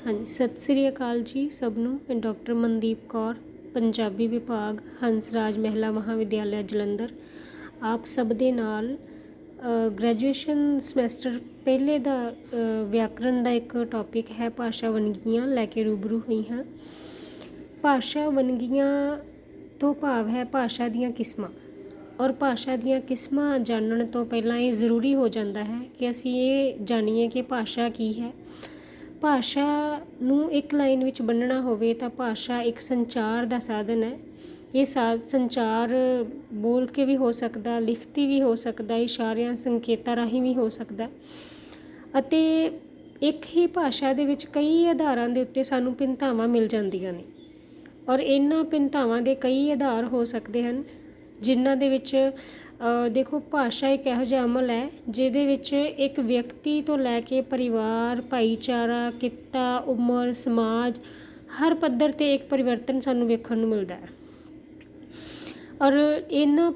हाँ जी, सत श्री अकाल जी सब ਨੂੰ। मैं डॉक्टर मनदीप कौर, पंजाबी विभाग हंसराज महिला महाविद्यालय जलंधर आप सब ਦੇ ਨਾਲ ਗ੍ਰੈਜੂਏਸ਼ਨ ਸਮੈਸਟਰ ਪਹਿਲੇ ਦਾ ਵਿਆਕਰਨ ਦਾ ਇੱਕ ਟੌਪਿਕ ਹੈ ਭਾਸ਼ਾ ਵੰਨਗੀਆਂ ਲੈ ਕੇ ਰੂਬਰੂ ਹੋਈ ਹਾਂ। ਭਾਸ਼ਾ ਵੰਨਗੀਆਂ ਤੋਂ ਭਾਵ ਹੈ ਭਾਸ਼ਾ ਦੀਆਂ ਕਿਸਮਾਂ। ਔਰ ਭਾਸ਼ਾ ਦੀਆਂ ਕਿਸਮਾਂ ਜਾਣਨ ਤੋਂ ਪਹਿਲਾਂ ਇਹ ਜ਼ਰੂਰੀ ਹੋ ਜਾਂਦਾ ਹੈ ਕਿ ਅਸੀਂ ਇਹ ਜਾਣੀਏ ਕਿ ਭਾਸ਼ਾ ਕੀ ਹੈ। ਭਾਸ਼ਾ ਨੂੰ ਇੱਕ ਲਾਈਨ ਵਿੱਚ ਬੰਨਣਾ ਹੋਵੇ ਤਾਂ ਭਾਸ਼ਾ ਇੱਕ ਸੰਚਾਰ ਦਾ ਸਾਧਨ ਹੈ। ਇਹ ਸੰਚਾਰ ਬੋਲ ਕੇ ਵੀ ਹੋ ਸਕਦਾ, ਲਿਖਤੀ ਵੀ ਹੋ ਸਕਦਾ, ਇਸ਼ਾਰਿਆਂ ਸੰਕੇਤਾਂ ਰਾਹੀਂ ਵੀ ਹੋ ਸਕਦਾ। ਅਤੇ ਇੱਕ ਹੀ ਭਾਸ਼ਾ ਦੇ ਵਿੱਚ ਕਈ ਆਧਾਰਾਂ ਦੇ ਉੱਤੇ ਸਾਨੂੰ ਭਿੰਨਤਾਵਾਂ ਮਿਲ ਜਾਂਦੀਆਂ ਨੇ। ਔਰ ਇਹਨਾਂ ਭਿੰਨਤਾਵਾਂ ਦੇ ਕਈ ਆਧਾਰ ਹੋ ਸਕਦੇ ਹਨ ਜਿਨ੍ਹਾਂ ਦੇ ਵਿੱਚ ਦੇਖੋ ਭਾਸ਼ਾ ਇੱਕ ਇਹੋ ਜਿਹਾ ਅਮਲ ਹੈ ਜਿਹਦੇ ਵਿੱਚ ਇੱਕ ਵਿਅਕਤੀ ਤੋਂ ਲੈ ਕੇ ਪਰਿਵਾਰ, ਭਾਈਚਾਰਾ, ਕਿੱਤਾ, ਉਮਰ, ਸਮਾਜ ਹਰ ਪੱਧਰ 'ਤੇ ਇੱਕ ਪਰਿਵਰਤਨ ਸਾਨੂੰ ਵੇਖਣ ਨੂੰ ਮਿਲਦਾ ਹੈ। ਔਰ ਇਹਨਾਂ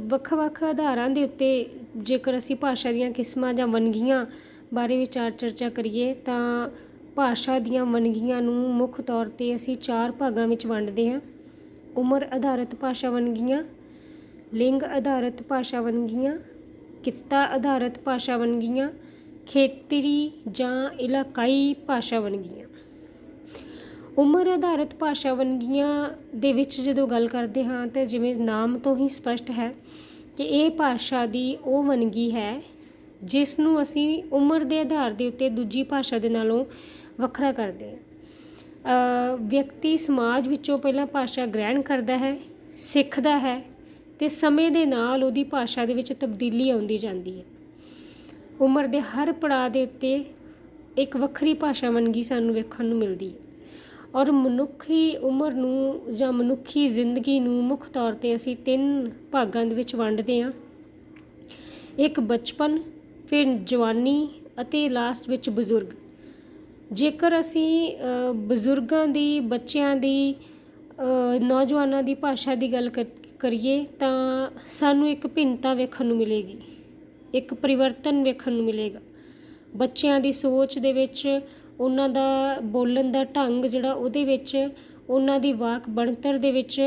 ਵੱਖ ਵੱਖ ਆਧਾਰਾਂ ਦੇ ਉੱਤੇ ਜੇਕਰ ਅਸੀਂ ਭਾਸ਼ਾ ਦੀਆਂ ਕਿਸਮਾਂ ਜਾਂ ਵੰਨਗੀਆਂ ਬਾਰੇ ਵਿਚਾਰ ਚਰਚਾ ਕਰੀਏ ਤਾਂ ਭਾਸ਼ਾ ਦੀਆਂ ਵੰਨਗੀਆਂ ਨੂੰ ਮੁੱਖ ਤੌਰ 'ਤੇ ਅਸੀਂ 4 ਭਾਗਾਂ ਵਿੱਚ ਵੰਡਦੇ ਹਾਂ। ਉਮਰ ਆਧਾਰਿਤ ਭਾਸ਼ਾ ਵੰਨਗੀਆਂ, ਲਿੰਗ ਆਧਾਰਿਤ ਭਾਸ਼ਾ ਵੰਨਗੀਆਂ, ਕਿੱਤਾ ਆਧਾਰਿਤ ਭਾਸ਼ਾ ਵੰਨਗੀਆਂ, ਖੇਤਰੀ ਜਾਂ ਇਲਾਕਾਈ ਭਾਸ਼ਾ ਵੰਨਗੀਆਂ। ਉਮਰ ਆਧਾਰਿਤ ਭਾਸ਼ਾ ਵੰਨਗੀਆਂ ਦੇ ਵਿੱਚ ਜਦੋਂ ਗੱਲ ਕਰਦੇ ਹਾਂ ਤਾਂ ਜਿਵੇਂ ਨਾਮ ਤੋਂ ਹੀ ਸਪਸ਼ਟ ਹੈ ਕਿ ਇਹ ਭਾਸ਼ਾ ਦੀ ਉਹ ਵੰਨਗੀ ਹੈ ਜਿਸ ਨੂੰ ਅਸੀਂ ਉਮਰ ਦੇ ਆਧਾਰ ਦੇ ਉੱਤੇ ਦੂਜੀ ਭਾਸ਼ਾ ਦੇ ਨਾਲੋਂ ਵੱਖਰਾ ਕਰਦੇ ਹਾਂ। ਵਿਅਕਤੀ ਸਮਾਜ ਵਿੱਚੋਂ ਪਹਿਲਾਂ ਭਾਸ਼ਾ ਗ੍ਰਹਿਣ ਕਰਦਾ ਹੈ, ਸਿੱਖਦਾ ਹੈ ਅਤੇ ਸਮੇਂ ਦੇ ਨਾਲ ਉਹਦੀ ਭਾਸ਼ਾ ਦੇ ਵਿੱਚ ਤਬਦੀਲੀ ਆਉਂਦੀ ਜਾਂਦੀ ਹੈ। ਉਮਰ ਦੇ ਹਰ ਪੜਾਅ ਦੇ ਉੱਤੇ ਇੱਕ ਵੱਖਰੀ ਭਾਸ਼ਾ ਵੰਨਗੀ ਸਾਨੂੰ ਵੇਖਣ ਨੂੰ ਮਿਲਦੀ ਹੈ। ਔਰ ਮਨੁੱਖੀ ਉਮਰ ਨੂੰ ਜਾਂ ਮਨੁੱਖੀ ਜ਼ਿੰਦਗੀ ਨੂੰ ਮੁੱਖ ਤੌਰ 'ਤੇ ਅਸੀਂ 3 ਭਾਗਾਂ ਦੇ ਵਿੱਚ ਵੰਡਦੇ ਹਾਂ। ਇੱਕ ਬਚਪਨ, ਫਿਰ ਜਵਾਨੀ ਅਤੇ ਲਾਸਟ ਵਿੱਚ ਬਜ਼ੁਰਗ। ਜੇਕਰ ਅਸੀਂ ਬਜ਼ੁਰਗਾਂ ਦੀ, ਬੱਚਿਆਂ ਦੀ, ਨੌਜਵਾਨਾਂ ਦੀ ਭਾਸ਼ਾ ਦੀ ਗੱਲ ਕਰੀਏ ਤਾਂ ਸਾਨੂੰ ਇੱਕ ਭਿੰਨਤਾ ਵੇਖਣ ਨੂੰ ਮਿਲੇਗੀ, ਇੱਕ ਪਰਿਵਰਤਨ ਵੇਖਣ ਨੂੰ ਮਿਲੇਗਾ। ਬੱਚਿਆਂ ਦੀ ਸੋਚ ਦੇ ਵਿੱਚ, ਉਹਨਾਂ ਦਾ ਬੋਲਣ ਦਾ ਢੰਗ ਜਿਹੜਾ ਉਹਦੇ ਵਿੱਚ, ਉਹਨਾਂ ਦੀ ਵਾਕ ਬਣਤਰ ਦੇ ਵਿੱਚ,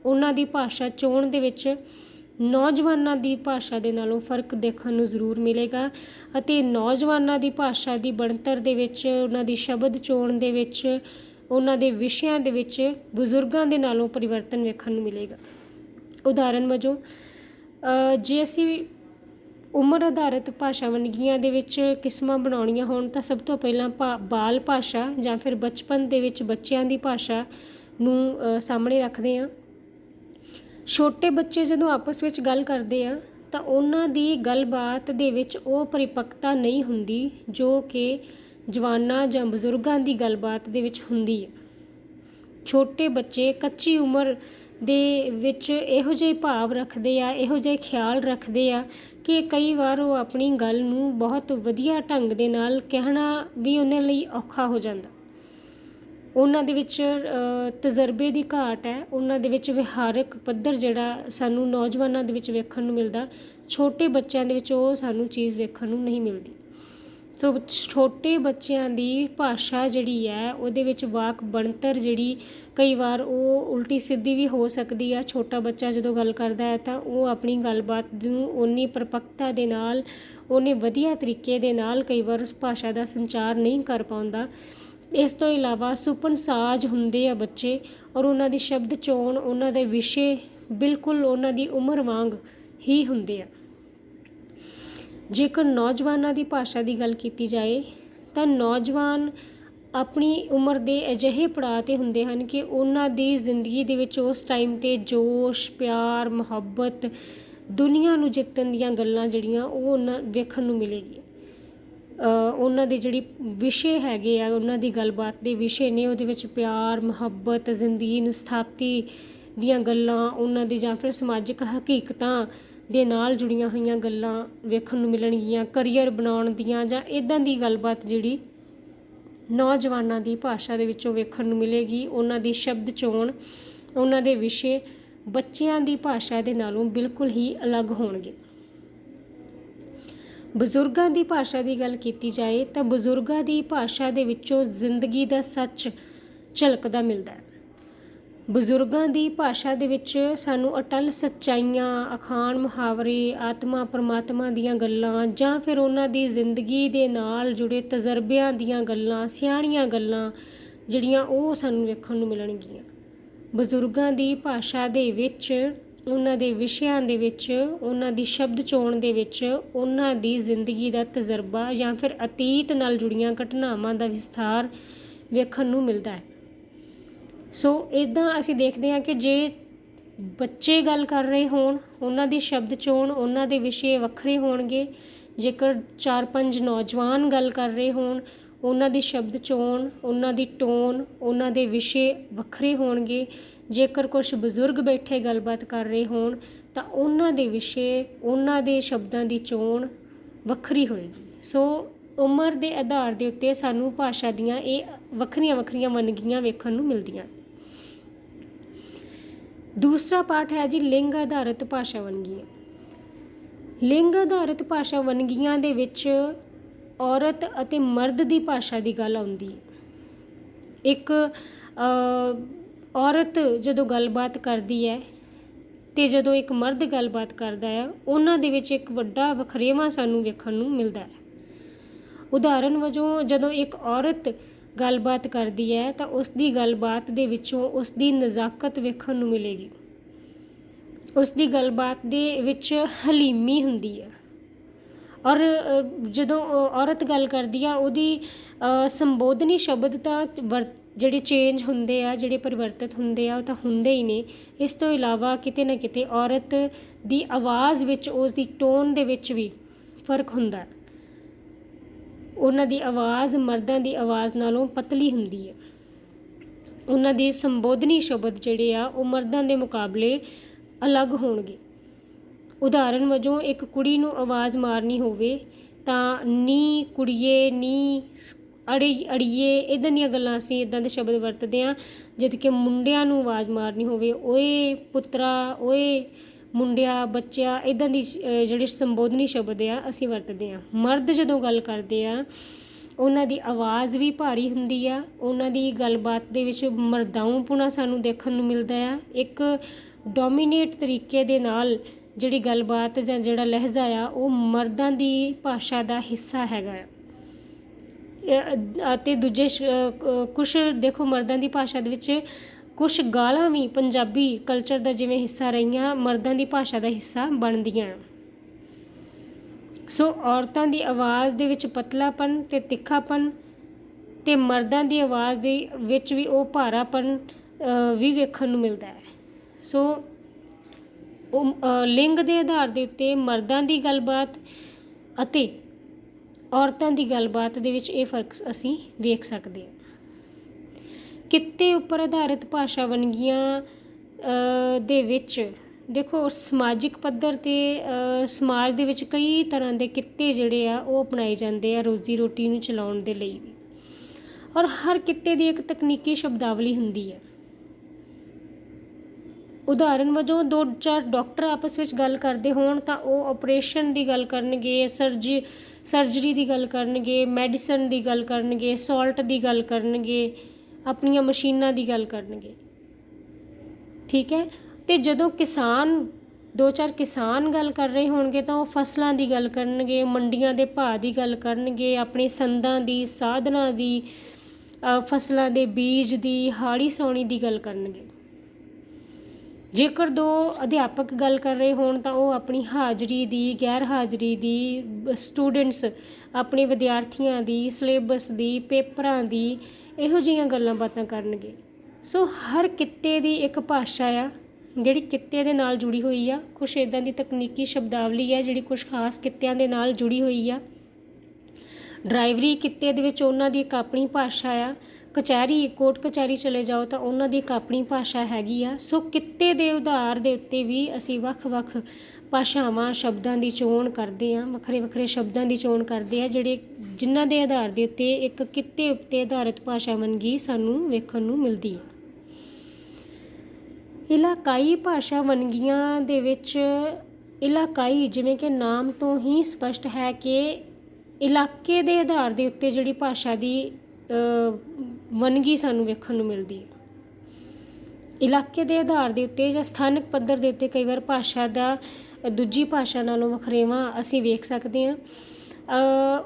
ਉਹਨਾਂ ਦੀ ਭਾਸ਼ਾ ਚੋਣ ਦੇ ਵਿੱਚ ਨੌਜਵਾਨਾਂ ਦੀ ਭਾਸ਼ਾ ਦੇ ਨਾਲੋਂ ਫਰਕ ਦੇਖਣ ਨੂੰ ਜ਼ਰੂਰ ਮਿਲੇਗਾ। ਅਤੇ ਨੌਜਵਾਨਾਂ ਦੀ ਭਾਸ਼ਾ ਦੀ ਬਣਤਰ ਦੇ ਵਿੱਚ, ਉਹਨਾਂ ਦੀ ਸ਼ਬਦ ਚੋਣ ਦੇ ਵਿੱਚ, ਉਹਨਾਂ ਦੇ ਵਿਸ਼ਿਆਂ ਦੇ ਵਿੱਚ ਬਜ਼ੁਰਗਾਂ ਦੇ ਨਾਲੋਂ ਪਰਿਵਰਤਨ ਵੇਖਣ ਨੂੰ ਮਿਲੇਗਾ। ਉਦਾਹਰਨ ਵਜੋਂ ਜੇ ਅਸੀਂ ਉਮਰ ਆਧਾਰਿਤ ਭਾਸ਼ਾ ਵੰਨਗੀਆਂ ਦੇ ਵਿੱਚ ਕਿਸਮਾਂ ਬਣਾਉਣੀਆਂ ਹੋਣ ਤਾਂ ਸਭ ਤੋਂ ਪਹਿਲਾਂ ਬਾਲ ਭਾਸ਼ਾ ਜਾਂ ਫਿਰ ਬਚਪਨ ਦੇ ਵਿੱਚ ਬੱਚਿਆਂ ਦੀ ਭਾਸ਼ਾ ਨੂੰ ਸਾਹਮਣੇ ਰੱਖਦੇ ਹਾਂ। ਛੋਟੇ ਬੱਚੇ ਜਦੋਂ ਆਪਸ ਵਿੱਚ ਗੱਲ ਕਰਦੇ ਆ ਤਾਂ ਉਹਨਾਂ ਦੀ ਗੱਲਬਾਤ ਦੇ ਵਿੱਚ ਉਹ ਪਰਿਪੱਕਤਾ ਨਹੀਂ ਹੁੰਦੀ ਜੋ ਕਿ ਜਵਾਨਾਂ ਜਾਂ ਬਜ਼ੁਰਗਾਂ ਦੀ ਗੱਲਬਾਤ ਦੇ ਵਿੱਚ ਹੁੰਦੀ ਹੈ। ਛੋਟੇ ਬੱਚੇ ਕੱਚੀ ਉਮਰ ਦੇ ਵਿੱਚ ਇਹੋ ਜਿਹੇ ਭਾਵ ਰੱਖਦੇ ਆ, ਇਹੋ ਜਿਹੇ ਖਿਆਲ ਰੱਖਦੇ ਆ ਕਿ ਕਈ ਵਾਰ ਉਹ ਆਪਣੀ ਗੱਲ ਨੂੰ ਬਹੁਤ ਵਧੀਆ ਢੰਗ ਦੇ ਨਾਲ ਕਹਿਣਾ ਵੀ ਉਹਨਾਂ ਲਈ ਔਖਾ ਹੋ ਜਾਂਦਾ। ਉਹਨਾਂ ਦੇ ਵਿੱਚ ਤਜਰਬੇ ਦੀ ਘਾਟ ਹੈ, ਉਹਨਾਂ ਦੇ ਵਿੱਚ ਵਿਹਾਰਕ ਪੱਧਰ ਜਿਹੜਾ ਸਾਨੂੰ ਨੌਜਵਾਨਾਂ ਦੇ ਵਿੱਚ ਵੇਖਣ ਨੂੰ ਮਿਲਦਾ, ਛੋਟੇ ਬੱਚਿਆਂ ਦੇ ਵਿੱਚ ਉਹ ਸਾਨੂੰ ਚੀਜ਼ ਵੇਖਣ ਨੂੰ ਨਹੀਂ ਮਿਲਦੀ। ਸੋ ਛੋਟੇ ਬੱਚਿਆਂ ਦੀ ਭਾਸ਼ਾ ਜਿਹੜੀ ਹੈ ਉਹਦੇ ਵਿੱਚ ਵਾਕ ਬਣਤਰ ਜਿਹੜੀ ਕਈ ਵਾਰ ਉਹ ਉਲਟੀ ਸਿੱਧੀ ਵੀ ਹੋ ਸਕਦੀ ਆ। ਛੋਟਾ ਬੱਚਾ ਜਦੋਂ ਗੱਲ ਕਰਦਾ ਹੈ ਤਾਂ ਉਹ ਆਪਣੀ ਗੱਲਬਾਤ ਨੂੰ ਓਨੀ ਪਰਪੱਕਤਾ ਦੇ ਨਾਲ, ਉਹਨੇ ਵਧੀਆ ਤਰੀਕੇ ਦੇ ਨਾਲ ਕਈ ਵਾਰ ਉਸ ਭਾਸ਼ਾ ਦਾ ਸੰਚਾਰ ਨਹੀਂ ਕਰ ਪਾਉਂਦਾ। ਇਸ ਤੋਂ ਇਲਾਵਾ ਸੁਪਨ ਸਾਜ ਹੁੰਦੇ ਆ ਬੱਚੇ ਔਰ ਉਹਨਾਂ ਦੀ ਸ਼ਬਦ ਚੋਣ, ਉਹਨਾਂ ਦੇ ਵਿਸ਼ੇ ਬਿਲਕੁਲ ਉਹਨਾਂ ਦੀ ਉਮਰ ਵਾਂਗ ਹੀ ਹੁੰਦੇ ਆ। ਜੇਕਰ ਨੌਜਵਾਨਾਂ ਦੀ ਭਾਸ਼ਾ ਦੀ ਗੱਲ ਕੀਤੀ ਜਾਏ ਤਾਂ ਨੌਜਵਾਨ ਆਪਣੀ ਉਮਰ ਦੇ ਅਜਿਹੇ ਪੜਾਅ 'ਤੇ ਹੁੰਦੇ ਹਨ ਕਿ ਉਹਨਾਂ ਦੀ ਜ਼ਿੰਦਗੀ ਦੇ ਵਿੱਚ ਉਸ ਟਾਈਮ 'ਤੇ ਜੋਸ਼, ਪਿਆਰ, ਮੁਹੱਬਤ, ਦੁਨੀਆ ਨੂੰ ਜਿੱਤਣ ਦੀਆਂ ਗੱਲਾਂ ਜਿਹੜੀਆਂ ਉਹ ਉਹਨਾਂ ਵੇਖਣ ਨੂੰ ਮਿਲੇਗੀ। ਉਹਨਾਂ ਦੇ ਜਿਹੜੀ ਵਿਸ਼ੇ ਹੈਗੇ ਆ, ਉਹਨਾਂ ਦੀ ਗੱਲਬਾਤ ਦੇ ਵਿਸ਼ੇ ਨੇ ਉਹਦੇ ਵਿੱਚ ਪਿਆਰ, ਮੁਹੱਬਤ, ਜ਼ਿੰਦਗੀ ਨੂੰ ਸਥਾਪਤੀ ਦੀਆਂ ਗੱਲਾਂ, ਉਹਨਾਂ ਦੀ ਜਾਂ ਫਿਰ ਸਮਾਜਿਕ ਹਕੀਕਤਾਂ ਦੇ ਨਾਲ ਜੁੜੀਆਂ ਹੋਈਆਂ ਗੱਲਾਂ ਵੇਖਣ ਨੂੰ ਮਿਲਣਗੀਆਂ। ਕਰੀਅਰ ਬਣਾਉਣ ਦੀਆਂ ਜਾਂ ਇੱਦਾਂ ਦੀ ਗੱਲਬਾਤ ਜਿਹੜੀ ਨੌਜਵਾਨਾਂ ਦੀ ਭਾਸ਼ਾ ਦੇ ਵਿੱਚੋਂ ਵੇਖਣ ਨੂੰ ਮਿਲੇਗੀ। ਉਹਨਾਂ ਦੀ ਸ਼ਬਦ ਚੋਣ, ਉਹਨਾਂ ਦੇ ਵਿਸ਼ੇ ਬੱਚਿਆਂ ਦੀ ਭਾਸ਼ਾ ਦੇ ਨਾਲੋਂ ਬਿਲਕੁਲ ਹੀ ਅਲੱਗ ਹੋਣਗੇ। ਬਜ਼ੁਰਗਾਂ ਦੀ ਭਾਸ਼ਾ ਦੀ ਗੱਲ ਕੀਤੀ ਜਾਏ ਤਾਂ ਬਜ਼ੁਰਗਾਂ ਦੀ ਭਾਸ਼ਾ ਦੇ ਵਿੱਚੋਂ ਜ਼ਿੰਦਗੀ ਦਾ ਸੱਚ ਝਲਕਦਾ ਮਿਲਦਾ ਹੈ। ਬਜ਼ੁਰਗਾਂ ਦੀ ਭਾਸ਼ਾ ਦੇ ਵਿੱਚ ਸਾਨੂੰ ਅਟੱਲ ਸੱਚਾਈਆਂ, ਅਖਾਣ, ਮੁਹਾਵਰੇ, ਆਤਮਾ ਪਰਮਾਤਮਾ ਦੀਆਂ ਗੱਲਾਂ ਜਾਂ ਫਿਰ ਉਹਨਾਂ ਦੀ ਜ਼ਿੰਦਗੀ ਦੇ ਨਾਲ ਜੁੜੇ ਤਜਰਬਿਆਂ ਦੀਆਂ ਗੱਲਾਂ, ਸਿਆਣੀਆਂ ਗੱਲਾਂ ਜਿਹੜੀਆਂ ਉਹ ਸਾਨੂੰ ਵੇਖਣ ਨੂੰ ਮਿਲਣਗੀਆਂ। ਬਜ਼ੁਰਗਾਂ ਦੀ ਭਾਸ਼ਾ ਦੇ ਵਿੱਚ, ਉਹਨਾਂ ਦੇ ਵਿਸ਼ਿਆਂ ਦੇ ਵਿੱਚ, ਉਹਨਾਂ ਦੀ ਸ਼ਬਦ ਚੋਣ ਦੇ ਵਿੱਚ ਉਹਨਾਂ ਦੀ ਜ਼ਿੰਦਗੀ ਦਾ ਤਜਰਬਾ ਜਾਂ ਫਿਰ ਅਤੀਤ ਨਾਲ ਜੁੜੀਆਂ ਘਟਨਾਵਾਂ ਦਾ ਵਿਸਥਾਰ ਵੇਖਣ ਨੂੰ ਮਿਲਦਾ ਹੈ। ਸੋ ਇੱਦਾਂ ਅਸੀਂ ਦੇਖਦੇ ਹਾਂ ਕਿ ਜੇ ਬੱਚੇ ਗੱਲ ਕਰ ਰਹੇ ਹੋਣ, ਉਹਨਾਂ ਦੀ ਸ਼ਬਦ ਚੋਣ, ਉਹਨਾਂ ਦੇ ਵਿਸ਼ੇ ਵੱਖਰੇ ਹੋਣਗੇ। ਜੇਕਰ 4-5 ਨੌਜਵਾਨ ਗੱਲ ਕਰ ਰਹੇ ਹੋਣ, ਉਹਨਾਂ ਦੀ ਸ਼ਬਦ ਚੋਣ, ਉਹਨਾਂ ਦੀ ਟੋਨ, ਉਹਨਾਂ ਦੇ ਵਿਸ਼ੇ ਵੱਖਰੇ ਹੋਣਗੇ। ਜੇਕਰ ਕੁਛ ਬਜ਼ੁਰਗ ਬੈਠੇ ਗੱਲਬਾਤ ਕਰ ਰਹੇ ਹੋਣ ਤਾਂ ਉਹਨਾਂ ਦੇ ਵਿਸ਼ੇ, ਉਹਨਾਂ ਦੇ ਸ਼ਬਦਾਂ ਦੀ ਚੋਣ ਵੱਖਰੀ ਹੋਏਗੀ। ਸੋ ਉਮਰ ਦੇ ਆਧਾਰ ਦੇ ਉੱਤੇ ਸਾਨੂੰ ਭਾਸ਼ਾ ਦੀਆਂ ਇਹ ਵੱਖਰੀਆਂ ਵੱਖਰੀਆਂ ਵੰਨਗੀਆਂ ਵੇਖਣ ਨੂੰ ਮਿਲਦੀਆਂ। ਦੂਸਰਾ ਪਾਠ ਹੈ ਜੀ ਲਿੰਗ ਆਧਾਰਿਤ ਭਾਸ਼ਾ ਵੰਨਗੀਆਂ। ਲਿੰਗ ਆਧਾਰਿਤ ਭਾਸ਼ਾ ਵੰਨਗੀਆਂ ਦੇ ਵਿੱਚ ਔਰਤ ਅਤੇ ਮਰਦ ਦੀ ਭਾਸ਼ਾ ਦੀ ਗੱਲ ਆਉਂਦੀ ਹੈ। ਇੱਕ ਔਰਤ ਜਦੋਂ ਗੱਲਬਾਤ ਕਰਦੀ ਹੈ ਅਤੇ ਜਦੋਂ ਇੱਕ ਮਰਦ ਗੱਲਬਾਤ ਕਰਦਾ ਹੈ, ਉਹਨਾਂ ਦੇ ਵਿੱਚ ਇੱਕ ਵੱਡਾ ਵਖਰੇਵਾਂ ਸਾਨੂੰ ਵੇਖਣ ਨੂੰ ਮਿਲਦਾ ਹੈ। ਉਦਾਹਰਨ ਵਜੋਂ ਜਦੋਂ ਇੱਕ ਔਰਤ ਗੱਲਬਾਤ ਕਰਦੀ ਹੈ ਤਾਂ ਉਸ ਦੀ ਗੱਲਬਾਤ ਦੇ ਵਿੱਚੋਂ ਉਸ ਦੀ ਨਜ਼ਾਕਤ ਵੇਖਣ ਨੂੰ ਮਿਲੇਗੀ। ਉਸ ਦੀ ਗੱਲਬਾਤ ਦੇ ਵਿੱਚ ਹਲੀਮੀ ਹੁੰਦੀ ਹੈ। ਔਰ ਜਦੋਂ ਔਰਤ ਗੱਲ ਕਰਦੀ ਆ, ਉਹਦੀ ਸੰਬੋਧਨੀ ਸ਼ਬਦ ਤਾਂ ਜਿਹੜੇ ਚੇਂਜ ਹੁੰਦੇ ਆ, ਜਿਹੜੇ ਪਰਿਵਰਤਿਤ ਹੁੰਦੇ ਆ, ਉਹ ਤਾਂ ਹੁੰਦੇ ਹੀ ਨੇ। ਇਸ ਤੋਂ ਇਲਾਵਾ ਕਿਤੇ ਨਾ ਕਿਤੇ ਔਰਤ ਦੀ ਆਵਾਜ਼ ਵਿੱਚ, ਉਸ ਦੀ ਟੋਨ ਦੇ ਵਿੱਚ ਵੀ ਫਰਕ ਹੁੰਦਾ। ਉਹਨਾਂ ਦੀ ਆਵਾਜ਼ ਮਰਦਾਂ ਦੀ ਆਵਾਜ਼ ਨਾਲੋਂ ਪਤਲੀ ਹੁੰਦੀ ਹੈ। ਉਹਨਾਂ ਦੀ ਸੰਬੋਧਨੀ ਸ਼ਬਦ ਜਿਹੜੇ ਆ ਉਹ ਮਰਦਾਂ ਦੇ ਮੁਕਾਬਲੇ ਅਲੱਗ ਹੋਣਗੇ। ਉਦਾਹਰਨ ਵਜੋਂ ਇੱਕ ਕੁੜੀ ਨੂੰ ਆਵਾਜ਼ ਮਾਰਨੀ ਹੋਵੇ ਤਾਂ ਨੀ ਕੁੜੀਏ, ਨੀ ਅੜੀਏ, ਇੱਦਾਂ ਦੀਆਂ ਗੱਲਾਂ ਅਸੀਂ ਇੱਦਾਂ ਦੇ ਸ਼ਬਦ ਵਰਤਦੇ ਹਾਂ। ਜਦ ਕਿ ਮੁੰਡਿਆਂ ਨੂੰ ਆਵਾਜ਼ ਮਾਰਨੀ ਹੋਵੇ, ਓਏ ਪੁੱਤਰਾ, ਓਏ ਮੁੰਡਿਆ, ਬੱਚਿਆ, ਇੱਦਾਂ ਦੀ ਜਿਹੜੇ ਸੰਬੋਧਨੀ ਸ਼ਬਦ ਆ ਅਸੀਂ ਵਰਤਦੇ ਹਾਂ। ਮਰਦ ਜਦੋਂ ਗੱਲ ਕਰਦੇ ਆ, ਉਹਨਾਂ ਦੀ ਆਵਾਜ਼ ਵੀ ਭਾਰੀ ਹੁੰਦੀ ਆ। ਉਹਨਾਂ ਦੀ ਗੱਲਬਾਤ ਦੇ ਵਿੱਚ ਮਰਦਾਊਪੁਣਾ ਸਾਨੂੰ ਦੇਖਣ ਨੂੰ ਮਿਲਦਾ ਆ। ਇੱਕ ਡੋਮੀਨੇਟ ਤਰੀਕੇ ਦੇ ਨਾਲ ਜਿਹੜੀ ਗੱਲਬਾਤ ਜਾਂ ਜਿਹੜਾ ਲਹਿਜ਼ਾ ਆ ਉਹ ਮਰਦਾਂ ਦੀ ਭਾਸ਼ਾ ਦਾ ਹਿੱਸਾ ਹੈਗਾ ਆ। ਅਤੇ ਦੂਜੇ ਕੁਛ ਦੇਖੋ, ਮਰਦਾਂ ਦੀ ਭਾਸ਼ਾ ਦੇ ਵਿੱਚ ਕੁਛ ਗਾਲਾਂ ਵੀ ਪੰਜਾਬੀ ਕਲਚਰ ਦਾ ਜਿਵੇਂ ਹਿੱਸਾ ਰਹੀਆਂ, ਮਰਦਾਂ ਦੀ ਭਾਸ਼ਾ ਦਾ ਹਿੱਸਾ ਬਣਦੀਆਂ। ਸੋ ਔਰਤਾਂ ਦੀ ਆਵਾਜ਼ ਦੇ ਵਿੱਚ ਪਤਲਾਪਨ ਅਤੇ ਤਿੱਖਾਪਨ ਅਤੇ ਮਰਦਾਂ ਦੀ ਆਵਾਜ਼ ਦੇ ਵਿੱਚ ਵੀ ਉਹ ਭਾਰਾਪਨ ਵੀ ਵੇਖਣ ਨੂੰ ਮਿਲਦਾ ਹੈ। ਸੋ ਲਿੰਗ ਦੇ ਆਧਾਰ ਦੇ ਉੱਤੇ ਮਰਦਾਂ ਦੀ ਗੱਲਬਾਤ ਅਤੇ ਔਰਤਾਂ ਦੀ ਗੱਲਬਾਤ ਦੇ ਵਿੱਚ ਇਹ ਫਰਕ ਅਸੀਂ ਵੇਖ ਸਕਦੇ ਹਾਂ। ਕਿੱਤੇ ਉੱਪਰ ਆਧਾਰਿਤ ਭਾਸ਼ਾ ਵੰਨਗੀਆਂ ਦੇ ਵਿੱਚ ਦੇਖੋ, ਸਮਾਜਿਕ ਪੱਧਰ 'ਤੇ ਸਮਾਜ ਦੇ ਵਿੱਚ ਕਈ ਤਰ੍ਹਾਂ ਦੇ ਕਿੱਤੇ ਜਿਹੜੇ ਆ ਉਹ ਅਪਣਾਏ ਜਾਂਦੇ ਆ ਰੋਜ਼ੀ ਰੋਟੀ ਨੂੰ ਚਲਾਉਣ ਦੇ ਲਈ ਵੀ। ਔਰ ਹਰ ਕਿੱਤੇ ਦੀ ਇੱਕ ਤਕਨੀਕੀ ਸ਼ਬਦਾਵਲੀ ਹੁੰਦੀ ਹੈ। ਉਦਾਹਰਨ ਵਜੋਂ 2-4 ਡਾਕਟਰ ਆਪਸ ਵਿੱਚ ਗੱਲ ਕਰਦੇ ਹੋਣ ਤਾਂ ਉਹ ਆਪਰੇਸ਼ਨ ਦੀ ਗੱਲ ਕਰਨਗੇ, ਸਰਜਰੀ ਦੀ ਗੱਲ ਕਰਨਗੇ, ਮੈਡੀਸਨ ਦੀ ਗੱਲ ਕਰਨਗੇ, ਸਾਲਟ ਦੀ ਗੱਲ ਕਰਨਗੇ, ਆਪਣੀਆਂ ਮਸ਼ੀਨਾਂ ਦੀ ਗੱਲ ਕਰਨਗੇ। ਠੀਕ ਹੈ। ਅਤੇ ਜਦੋਂ 2-4 ਕਿਸਾਨ ਗੱਲ ਕਰ ਰਹੇ ਹੋਣਗੇ ਤਾਂ ਉਹ ਫਸਲਾਂ ਦੀ ਗੱਲ ਕਰਨਗੇ, ਮੰਡੀਆਂ ਦੇ ਭਾਅ ਦੀ ਗੱਲ ਕਰਨਗੇ, ਆਪਣੇ ਸੰਦਾਂ ਦੀ, ਸਾਧਨਾਂ ਦੀ, ਫਸਲਾਂ ਦੇ ਬੀਜ ਦੀ, ਹਾੜੀ ਸਾਉਣੀ ਦੀ ਗੱਲ ਕਰਨਗੇ। ਜੇਕਰ 2 ਅਧਿਆਪਕ ਗੱਲ ਕਰ ਰਹੇ ਹੋਣ ਤਾਂ ਉਹ ਆਪਣੀ ਹਾਜ਼ਰੀ ਦੀ, ਗੈਰ ਹਾਜ਼ਰੀ ਦੀ, ਸਟੂਡੈਂਟਸ ਆਪਣੇ ਵਿਦਿਆਰਥੀਆਂ ਦੀ, ਸਿਲੇਬਸ ਦੀ, ਪੇਪਰਾਂ ਦੀ, ਇਹੋ ਜਿਹੀਆਂ ਗੱਲਾਂ ਬਾਤਾਂ ਕਰਨਗੇ। ਸੋ ਹਰ ਕਿੱਤੇ ਦੀ ਇੱਕ ਭਾਸ਼ਾ ਆ ਜਿਹੜੀ ਕਿੱਤੇ ਦੇ ਨਾਲ ਜੁੜੀ ਹੋਈ ਆ। ਕੁਛ ਇੱਦਾਂ ਦੀ ਤਕਨੀਕੀ ਸ਼ਬਦਾਵਲੀ ਹੈ ਜਿਹੜੀ ਕੁਛ ਖਾਸ ਕਿੱਤਿਆਂ ਦੇ ਨਾਲ ਜੁੜੀ ਹੋਈ ਆ। ਡਰਾਈਵਰੀ ਕਿੱਤੇ ਦੇ ਵਿੱਚ ਉਹਨਾਂ ਦੀ ਇੱਕ ਆਪਣੀ ਭਾਸ਼ਾ ਆ। ਕੋਰਟ ਕਚਹਿਰੀ ਚਲੇ ਜਾਓ ਤਾਂ ਉਹਨਾਂ ਦੀ ਇੱਕ ਆਪਣੀ ਭਾਸ਼ਾ ਹੈਗੀ ਆ। ਸੋ ਕਿੱਤੇ ਦੇ ਆਧਾਰ ਦੇ ਉੱਤੇ ਵੀ ਅਸੀਂ ਵੱਖ-ਵੱਖ ਭਾਸ਼ਾਵਾਂ, ਸ਼ਬਦਾਂ ਦੀ ਚੋਣ ਕਰਦੇ ਹਾਂ, ਵੱਖਰੇ ਵੱਖਰੇ ਸ਼ਬਦਾਂ ਦੀ ਚੋਣ ਕਰਦੇ ਆ ਜਿਨ੍ਹਾਂ ਦੇ ਆਧਾਰ ਦੇ ਉੱਤੇ ਇੱਕ ਕਿੱਤੇ ਉੱਤੇ ਆਧਾਰਿਤ ਭਾਸ਼ਾ ਵੰਨਗੀ ਸਾਨੂੰ ਵੇਖਣ ਨੂੰ ਮਿਲਦੀ ਹੈ। ਇਲਾਕਾਈ ਭਾਸ਼ਾ ਵੰਨਗੀਆਂ ਦੇ ਵਿੱਚ ਇਲਾਕਾਈ, ਜਿਵੇਂ ਕਿ ਨਾਮ ਤੋਂ ਹੀ ਸਪਸ਼ਟ ਹੈ ਕਿ ਇਲਾਕੇ ਦੇ ਆਧਾਰ ਦੇ ਉੱਤੇ ਜਿਹੜੀ ਭਾਸ਼ਾ ਦੀ ਵੰਨਗੀ ਸਾਨੂੰ ਵੇਖਣ ਨੂੰ ਮਿਲਦੀ ਹੈ। ਇਲਾਕੇ ਦੇ ਆਧਾਰ ਦੇ ਉੱਤੇ ਜਾਂ ਸਥਾਨਕ ਪੱਧਰ ਦੇ ਉੱਤੇ ਕਈ ਵਾਰ ਭਾਸ਼ਾ ਦਾ ਦੂਜੀ ਭਾਸ਼ਾ ਨਾਲੋਂ ਵਖਰੇਵਾਂ ਅਸੀਂ ਵੇਖ ਸਕਦੇ ਹਾਂ।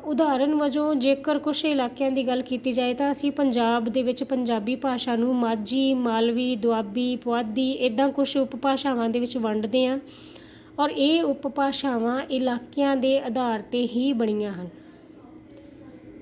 ਉਦਾਹਰਨ ਵਜੋਂ ਜੇਕਰ ਕੁਛ ਇਲਾਕਿਆਂ ਦੀ ਗੱਲ ਕੀਤੀ ਜਾਏ ਤਾਂ ਅਸੀਂ ਪੰਜਾਬ ਦੇ ਵਿੱਚ ਪੰਜਾਬੀ ਭਾਸ਼ਾ ਨੂੰ ਮਾਝੀ, ਮਾਲਵੀ, ਦੁਆਬੀ, ਪੁਆਧੀ ਇੱਦਾਂ ਕੁਛ ਉਪਭਾਸ਼ਾਵਾਂ ਦੇ ਵਿੱਚ ਵੰਡਦੇ ਹਾਂ ਔਰ ਇਹ ਉਪਭਾਸ਼ਾਵਾਂ ਇਲਾਕਿਆਂ ਦੇ ਆਧਾਰ 'ਤੇ ਹੀ ਬਣੀਆਂ ਹਨ।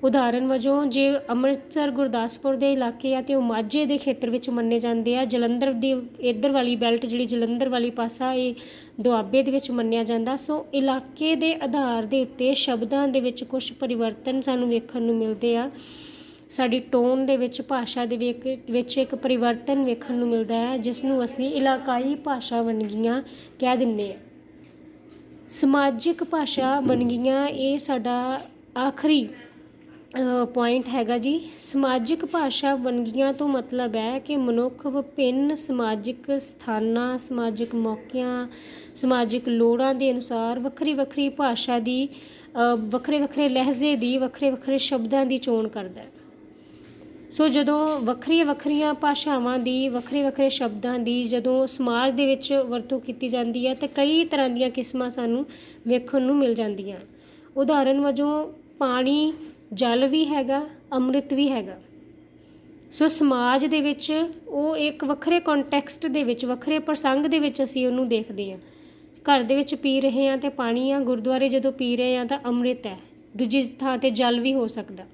ਉਦਾਹਰਨ ਵਜੋਂ ਜੇ ਅੰਮ੍ਰਿਤਸਰ, ਗੁਰਦਾਸਪੁਰ ਦੇ ਇਲਾਕੇ ਆ ਅਤੇ ਉਹ ਮਾਝੇ ਦੇ ਖੇਤਰ ਵਿੱਚ ਮੰਨੇ ਜਾਂਦੇ ਆ। ਜਲੰਧਰ ਦੀ ਇੱਧਰ ਵਾਲੀ ਬੈਲਟ, ਜਿਹੜੀ ਜਲੰਧਰ ਵਾਲੀ ਪਾਸਾ, ਇਹ ਦੁਆਬੇ ਦੇ ਵਿੱਚ ਮੰਨਿਆ ਜਾਂਦਾ। ਸੋ ਇਲਾਕੇ ਦੇ ਆਧਾਰ ਦੇ ਉੱਤੇ ਸ਼ਬਦਾਂ ਦੇ ਵਿੱਚ ਕੁਛ ਪਰਿਵਰਤਨ ਸਾਨੂੰ ਵੇਖਣ ਨੂੰ ਮਿਲਦੇ ਆ। ਸਾਡੀ ਟੋਨ ਦੇ ਵਿੱਚ, ਭਾਸ਼ਾ ਦੇ ਵਿੱਚ ਇੱਕ ਪਰਿਵਰਤਨ ਵੇਖਣ ਨੂੰ ਮਿਲਦਾ ਹੈ, ਜਿਸ ਨੂੰ ਅਸੀਂ ਇਲਾਕਾਈ ਭਾਸ਼ਾ ਵੰਨਗੀਆਂ ਕਹਿ ਦਿੰਦੇ ਹਾਂ। ਸਮਾਜਿਕ ਭਾਸ਼ਾ ਵੰਨਗੀਆਂ, ਇਹ ਸਾਡਾ ਆਖਰੀ ਪੁਆਇੰਟ ਹੈਗਾ ਜੀ। ਸਮਾਜਿਕ ਭਾਸ਼ਾ ਵੰਨਗੀਆਂ ਤੋਂ ਮਤਲਬ ਹੈ ਕਿ ਮਨੁੱਖ ਵਿਭਿੰਨ ਸਮਾਜਿਕ ਸਥਾਨਾਂ, ਸਮਾਜਿਕ ਮੌਕਿਆਂ, ਸਮਾਜਿਕ ਲੋੜਾਂ ਦੇ ਅਨੁਸਾਰ ਵੱਖਰੀ ਵੱਖਰੀ ਭਾਸ਼ਾ ਦੀ, ਵੱਖਰੇ ਵੱਖਰੇ ਲਹਿਜ਼ੇ ਦੀ, ਵੱਖਰੇ ਵੱਖਰੇ ਸ਼ਬਦਾਂ ਦੀ ਚੋਣ ਕਰਦਾ ਹੈ। ਸੋ ਜਦੋਂ ਵੱਖਰੀਆਂ ਵੱਖਰੀਆਂ ਭਾਸ਼ਾਵਾਂ ਦੀ, ਵੱਖਰੇ ਵੱਖਰੇ ਸ਼ਬਦਾਂ ਦੀ ਜਦੋਂ ਸਮਾਜ ਦੇ ਵਿੱਚ ਵਰਤੋਂ ਕੀਤੀ ਜਾਂਦੀ ਹੈ ਤਾਂ ਕਈ ਤਰ੍ਹਾਂ ਦੀਆਂ ਕਿਸਮਾਂ ਸਾਨੂੰ ਵੇਖਣ ਨੂੰ ਮਿਲ ਜਾਂਦੀਆਂ। ਉਦਾਹਰਨ ਵਜੋਂ ਪਾਣੀ, ਜਲ ਵੀ ਹੈਗਾ, ਅੰਮ੍ਰਿਤ ਵੀ ਹੈਗਾ। ਸੋ ਸਮਾਜ ਦੇ ਵਿੱਚ ਉਹ ਇੱਕ ਵੱਖਰੇ ਕੰਟੈਕਸਟ ਦੇ ਵਿੱਚ, ਵੱਖਰੇ ਪ੍ਰਸੰਗ ਦੇ ਵਿੱਚ ਅਸੀਂ ਉਹਨੂੰ ਦੇਖਦੇ ਹਾਂ। ਘਰ ਦੇ ਵਿੱਚ ਪੀ ਰਹੇ ਹਾਂ ਤਾਂ ਪਾਣੀ ਆ, ਗੁਰਦੁਆਰੇ ਜਦੋਂ ਪੀ ਰਹੇ ਹਾਂ ਤਾਂ ਅੰਮ੍ਰਿਤ ਹੈ, ਦੂਜੀ ਥਾਂ 'ਤੇ ਜਲ ਵੀ ਹੋ ਸਕਦਾ।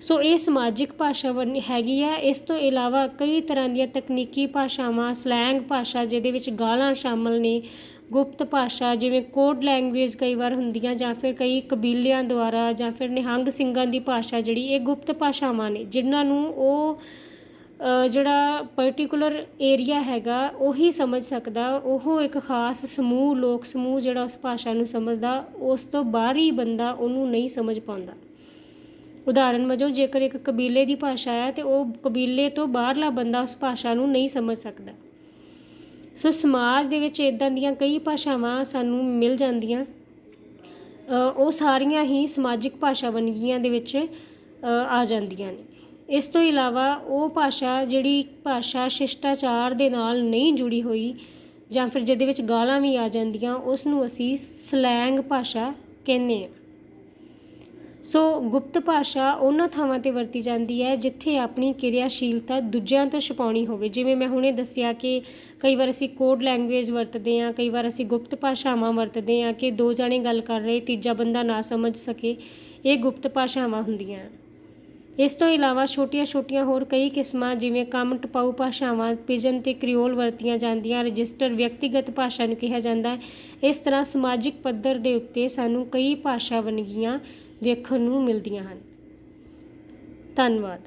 ਸੋ ਇਹ ਸਮਾਜਿਕ ਭਾਸ਼ਾ ਹੈਗੀ ਆ। ਇਸ ਤੋਂ ਇਲਾਵਾ ਕਈ ਤਰ੍ਹਾਂ ਦੀਆਂ ਤਕਨੀਕੀ ਭਾਸ਼ਾਵਾਂ, ਸਲੈਂਗ ਭਾਸ਼ਾ ਜਿਹਦੇ ਵਿੱਚ ਗਾਲਾਂ ਸ਼ਾਮਲ ਨੇ, ਗੁਪਤ ਭਾਸ਼ਾ ਜਿਵੇਂ ਕੋਡ ਲੈਂਗੁਏਜ ਕਈ ਵਾਰ ਹੁੰਦੀਆਂ, ਜਾਂ ਫਿਰ ਕਈ ਕਬੀਲਿਆਂ ਦੁਆਰਾ, ਜਾਂ ਫਿਰ ਨਿਹੰਗ ਸਿੰਘਾਂ ਦੀ ਭਾਸ਼ਾ ਜਿਹੜੀ, ਇਹ ਗੁਪਤ ਭਾਸ਼ਾਵਾਂ ਨੇ ਜਿਨ੍ਹਾਂ ਨੂੰ ਉਹ ਜਿਹੜਾ ਪਰਟੀਕੂਲਰ ਏਰੀਆ ਹੈਗਾ ਉਹੀ ਸਮਝ ਸਕਦਾ। ਉਹ ਇੱਕ ਖਾਸ ਸਮੂਹ, ਲੋਕ ਸਮੂਹ ਜਿਹੜਾ ਉਸ ਭਾਸ਼ਾ ਨੂੰ ਸਮਝਦਾ, ਉਸ ਤੋਂ ਬਾਹਰੀ ਬੰਦਾ ਉਹਨੂੰ ਨਹੀਂ ਸਮਝ ਪਾਉਂਦਾ। ਉਦਾਹਰਨ ਵਜੋਂ ਜੇਕਰ ਇੱਕ ਕਬੀਲੇ ਦੀ ਭਾਸ਼ਾ ਹੈ ਤਾਂ ਉਹ ਕਬੀਲੇ ਤੋਂ ਬਾਹਰਲਾ ਬੰਦਾ ਉਸ ਭਾਸ਼ਾ ਨੂੰ ਨਹੀਂ ਸਮਝ ਸਕਦਾ। ਸੋ ਸਮਾਜ ਦੇ ਵਿੱਚ ਇੱਦਾਂ ਦੀਆਂ ਕਈ ਭਾਸ਼ਾਵਾਂ ਸਾਨੂੰ ਮਿਲ ਜਾਂਦੀਆਂ, ਉਹ ਸਾਰੀਆਂ ਹੀ ਸਮਾਜਿਕ ਭਾਸ਼ਾ ਵੰਨਗੀਆਂ ਦੇ ਵਿੱਚ ਆ ਜਾਂਦੀਆਂ ਨੇ। ਇਸ ਤੋਂ ਇਲਾਵਾ ਉਹ ਭਾਸ਼ਾ ਜਿਹੜੀ ਭਾਸ਼ਾ ਸ਼ਿਸ਼ਟਾਚਾਰ ਦੇ ਨਾਲ ਨਹੀਂ ਜੁੜੀ ਹੋਈ, ਜਾਂ ਫਿਰ ਜਿਹਦੇ ਵਿੱਚ ਗਾਲਾਂ ਵੀ ਆ ਜਾਂਦੀਆਂ, ਉਸ ਨੂੰ ਅਸੀਂ ਸਲੈਂਗ ਭਾਸ਼ਾ ਕਹਿੰਦੇ ਹਾਂ। ਸੋ ਗੁਪਤ ਭਾਸ਼ਾ ਉਹਨਾਂ ਥਾਵਾਂ 'ਤੇ ਵਰਤੀ ਜਾਂਦੀ ਹੈ ਜਿੱਥੇ ਆਪਣੀ ਕਿਰਿਆਸ਼ੀਲਤਾ ਦੂਜਿਆਂ ਤੋਂ ਛੁਪਾਉਣੀ ਹੋਵੇ। ਜਿਵੇਂ ਮੈਂ ਹੁਣੇ ਦੱਸਿਆ ਕਿ ਕਈ ਵਾਰ ਅਸੀਂ ਕੋਡ ਲੈਂਗੁਏਜ ਵਰਤਦੇ ਹਾਂ, ਕਈ ਵਾਰ ਅਸੀਂ ਗੁਪਤ ਭਾਸ਼ਾਵਾਂ ਵਰਤਦੇ ਹਾਂ ਕਿ ਦੋ ਜਾਣੇ ਗੱਲ ਕਰ ਰਹੇ, ਤੀਜਾ ਬੰਦਾ ਨਾ ਸਮਝ ਸਕੇ। ਇਹ ਗੁਪਤ ਭਾਸ਼ਾਵਾਂ ਹੁੰਦੀਆਂ। ਇਸ ਤੋਂ ਇਲਾਵਾ ਛੋਟੀਆਂ ਛੋਟੀਆਂ ਹੋਰ ਕਈ ਕਿਸਮਾਂ ਜਿਵੇਂ ਕੰਮ ਟਪਾਊ ਭਾਸ਼ਾਵਾਂ, ਪਿਜਨ ਅਤੇ ਕ੍ਰਿਓਲ ਵਰਤੀਆਂ ਜਾਂਦੀਆਂ। ਰਜਿਸਟਰ ਵਿਅਕਤੀਗਤ ਭਾਸ਼ਾ ਨੂੰ ਕਿਹਾ ਜਾਂਦਾ ਹੈ। ਇਸ ਤਰ੍ਹਾਂ ਸਮਾਜਿਕ ਪੱਧਰ ਦੇ ਉੱਤੇ ਸਾਨੂੰ ਕਈ ਭਾਸ਼ਾ ਵੰਨਗੀਆਂ ਵੇਖਣ ਨੂੰ ਮਿਲਦੀਆਂ ਹਨ। ਧੰਨਵਾਦ।